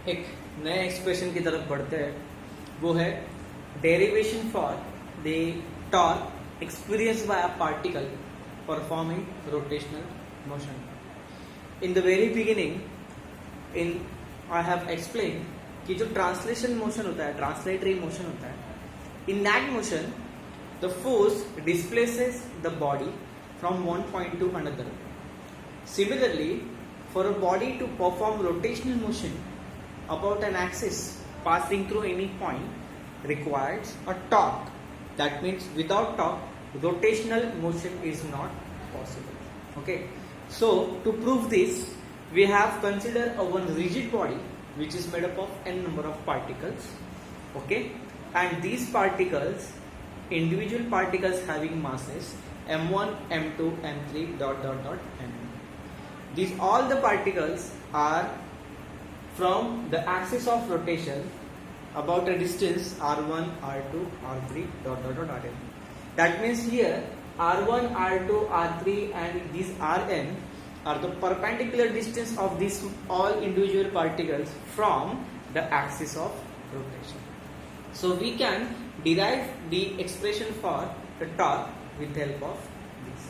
एक नए एक्सप्रेशन की तरफ बढ़ते हैं, वो है derivation for the torque experience by a particle performing rotational motion. In the very beginning in I have explain कि जो ट्रांसलेशन मोशन होता है, ट्रांसलेटरी मोशन होता है, in that motion the force displaces the body from one point to another. Similarly, for a body to perform rotational motion about an axis passing through any point requires a torque. That means without torque, rotational motion is not possible. Okay. So to prove this, we have considered a one rigid body which is made up of n number of particles. Okay. And these particles, individual particles having masses m1, m2, m3, m. These all the particles are from the axis of rotation about a distance r1, r2, r3, rn. That means here r1, r2, r3 and these rn are the perpendicular distance of these all individual particles from the axis of rotation. So we can derive the expression for the torque with the help of this.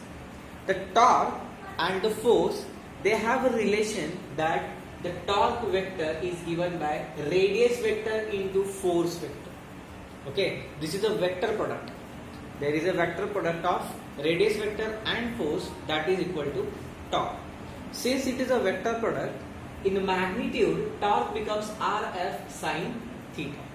The torque and the force, they have a relation that the torque vector is given by radius vector into force vector. Okay, this is a vector product. There is a vector product of radius vector and force that is equal to torque. Since it is a vector product, in magnitude torque becomes Rf sin theta.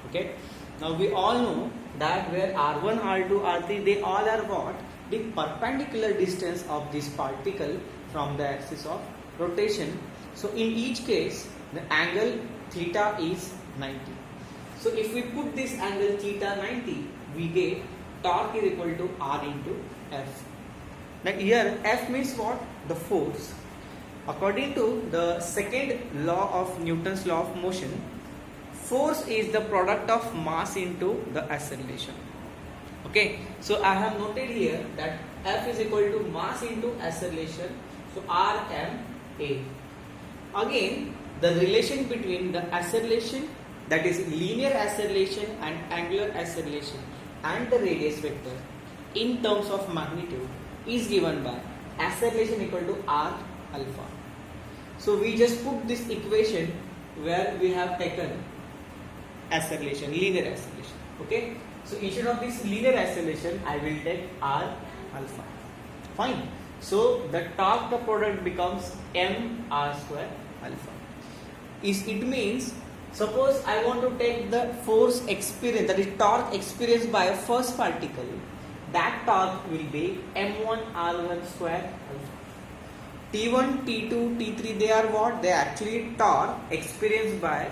Okay, now we all know that where r1, r2, r3, they all are what? The perpendicular distance of this particle from the axis of rotation. So in each case, the angle theta is 90. So if we put this angle theta 90, we get torque is equal to R into F. Now here F means what? The force. According to the second law of Newton's law of motion, force is the product of mass into the acceleration. Okay, so I have noted here that F is equal to mass into acceleration, so Rma. Again, the relation between the acceleration, that is linear acceleration and angular acceleration, and the radius vector in terms of magnitude is given by acceleration equal to R alpha. So we just put this equation where we have taken acceleration, linear acceleration. Okay, so instead of this linear acceleration, I will take R alpha. Fine. So the torque, the product becomes m r square alpha. It means, suppose I want to take the force experience, that is torque experienced by a first particle, that torque will be m1 r1 square alpha. T1, T2, T3, they are what? They are actually torque experienced by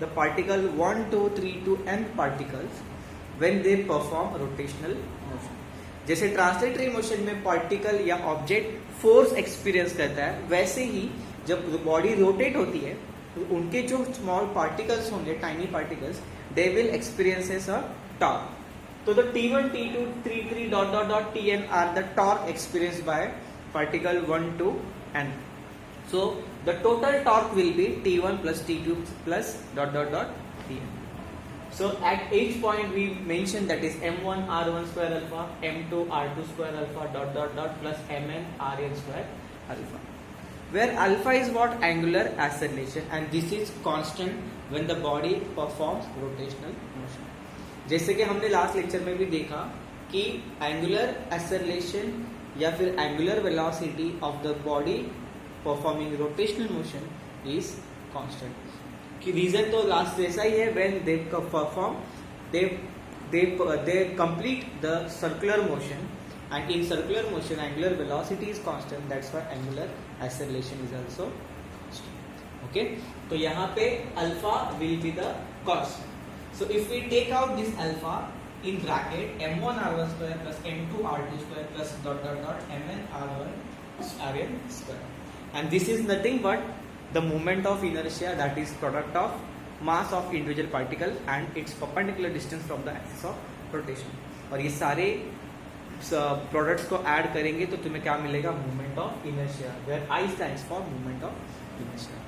the particle 1, 2, 3 to n particles when they perform rotational motion. जैसे translatory motion में particle या object force experience करता है, वैसे ही जब body rotate होती है तो उनके जो स्मॉल पार्टिकल्स होंगे, tiny particles, they will experiences a torque. तो the T1, T2, T3 Tn are the torque experienced by particle 1 to n. So the total torque will be T1 plus T2 plus Tn. So at each point we mention that is m1 r1 square alpha, m2 r2 square alpha plus mn rn square alpha, where alpha is what? Angular acceleration, and this is constant when the body performs rotational motion. जैसे कि हमने last lecture में भी देखा कि angular acceleration या फिर angular velocity of the body performing rotational motion is constant. कि रीजन तो लास्ट जैसा ही है, when they perform, they complete the circular motion, and in circular motion angular velocity is constant. That's why angular acceleration is also constant. Okay, तो यहाँ पे alpha will be the constant. So if we take out this alpha in bracket, m1 r1 square plus m2 r2 square plus mn r1 rn square. And this is nothing but the moment of inertia, that is product of mass of individual particle and its perpendicular distance from the axis of rotation. और ये सारे products को add करेंगे तो तुम्हें क्या मिलेगा? Moment of inertia, where I stands for moment of inertia.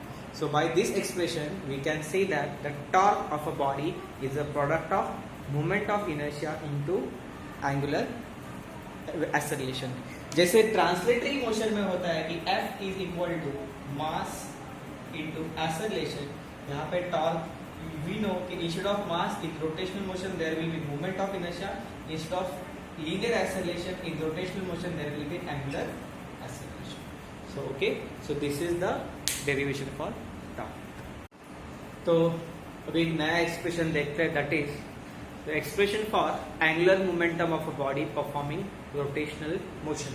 So by this expression we can say that the torque of a body is a product of moment of inertia into angular acceleration. जैसे translatory motion में होता है कि F is equal to mass into acceleration, यहाँ पे torque we know कि instead of mass in rotational motion there will be moment of inertia, instead of linear acceleration in rotational motion there will be angular acceleration. So okay, so this is the derivation for torque. तो अभी एक नया expression देखते हैं, that is the expression for angular momentum of a body performing rotational motion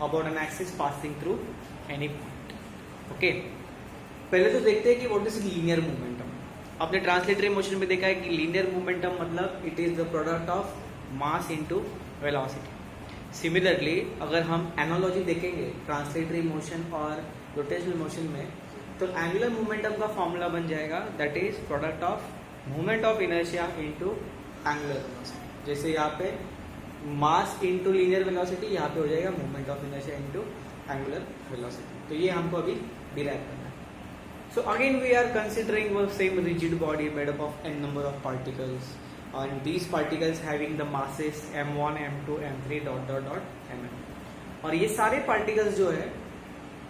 about an axis passing through any point. Okay, पहले तो देखते हैं कि what is linear momentum. आपने ट्रांसलेटरी मोशन में देखा है कि लीनियर मोमेंटम मतलब it is the product of mass into velocity. Similarly अगर हम एनालॉजी देखेंगे ट्रांसलेटरी मोशन और रोटेशनल मोशन में, तो एंगुलर मोमेंटम का फॉर्मूला बन जाएगा that is product of moment of inertia into angular velocity. जैसे यहाँ पे मास इनटू लीनियर वेलोसिटी, यहाँ पे हो जाएगा moment of inertia into angular velocity. तो ये हमको अभी डिराइव करना है. So again we are considering the same rigid body made up of n number of particles, and these particles having the masses m1, m2, m3 dot dot dot mm. और ये सारे particles जो है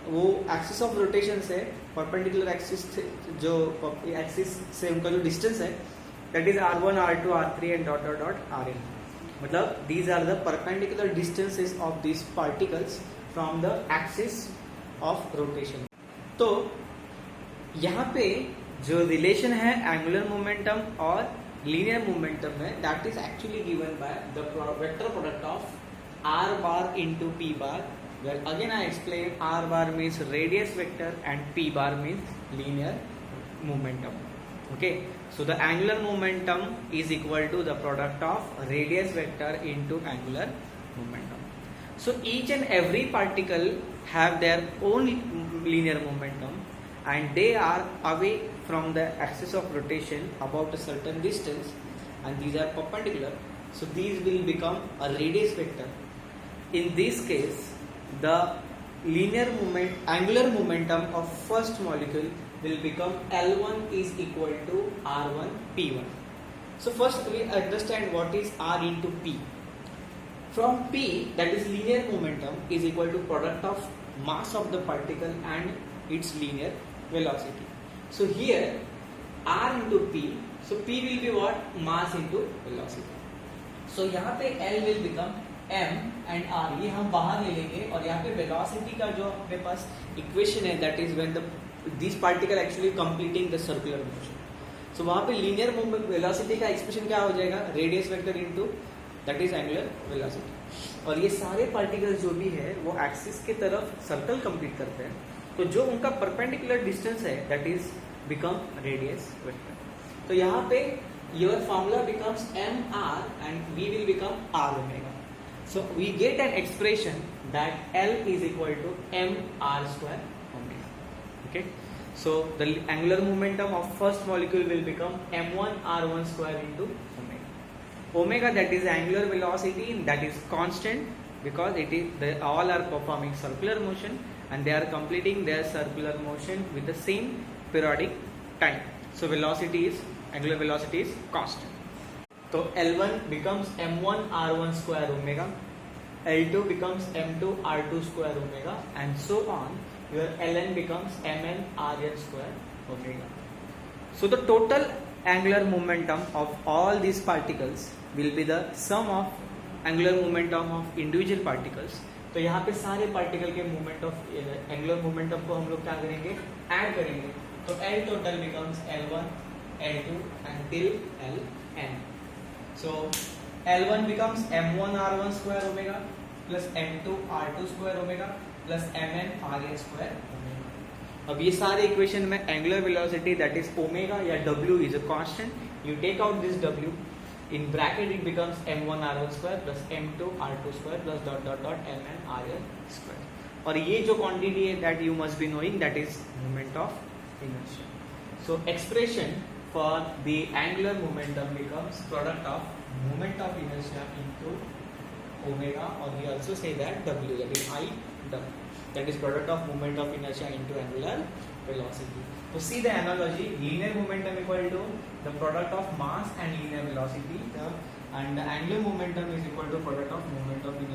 वो axis of rotation से perpendicular axis जो axis से उनका जो distance है that is r1, r2, r3 and dot dot dot rn. मतलब these are the perpendicular distances of these particles from the axis of rotation. तो यहाँ पे जो रिलेशन है एंगुलर मोमेंटम और लीनियर मोमेंटम में, that is actually given by the vector product of R bar into P bar, where again I explain R bar means radius vector and P bar means linear momentum. Okay, so the angular momentum is equal to the product of radius vector into angular momentum. So each and every particle have their own linear momentum and they are away from the axis of rotation about a certain distance, and these are perpendicular, so these will become a radius vector. In this case the angular momentum of first molecule will become L1 is equal to R1 P1. So first we understand what is R into P. From P, that is linear momentum, is equal to product of mass of the particle and its linear velocity. So here R into P, so P will be what? Mass into velocity. So यहाँ पे L will become M and R, ये हम बाहर ले लेंगे, और यहाँ पे velocity का जो अपने पास equation है that is when these particle actually completing the circular motion. So वहाँ पे linear velocity का expression क्या हो जाएगा? Radius vector into that is angular velocity. और ये सारे particles जो भी है वो axis के तरफ circle complete करते हैं, तो जो उनका परपेंडिकुलर डिस्टेंस है that is become radius vector. तो यहाँ पे your formula becomes M R and V will become R omega. So we get an expression that L is equal to M R square omega. Okay, so the angular momentum of first molecule will become m1 r1 square into omega. Omega that is angular velocity, that is constant because it is they all are performing circular motion and they are completing their circular motion with the same periodic time. So velocity is angular velocity is constant. So L1 becomes m1 r1 square omega, L2 becomes m2 r2 square omega, and so on. Your Ln becomes mn rn square omega. So the total angular momentum of all these particles will be the sum of angular momentum of individual particles. तो यहाँ पे सारे particle के moment of angular momentum को हम लोग क्या करेंगे? ऐड करेंगे. तो L total becomes L1 L2 until Ln. So L1 becomes m1 r1 square omega plus m2 r2 square omega plus mn rn square omega. अब ये सारे इक्वेशन में angular velocity that is omega या W is a constant. You take out this W. In bracket it becomes m1 r1 square plus m2 r2 square plus dot dot dot mn rn square. और ये जो quantity है that you must be knowing that is moment of inertia. So expression for the angular momentum becomes product of moment of inertia into omega, or we also say that W, that is I W, that is product of moment of inertia into angular velocity. To see the analogy, linear momentum equal to the product of mass and linear velocity, and the angular momentum is equal to product of moment of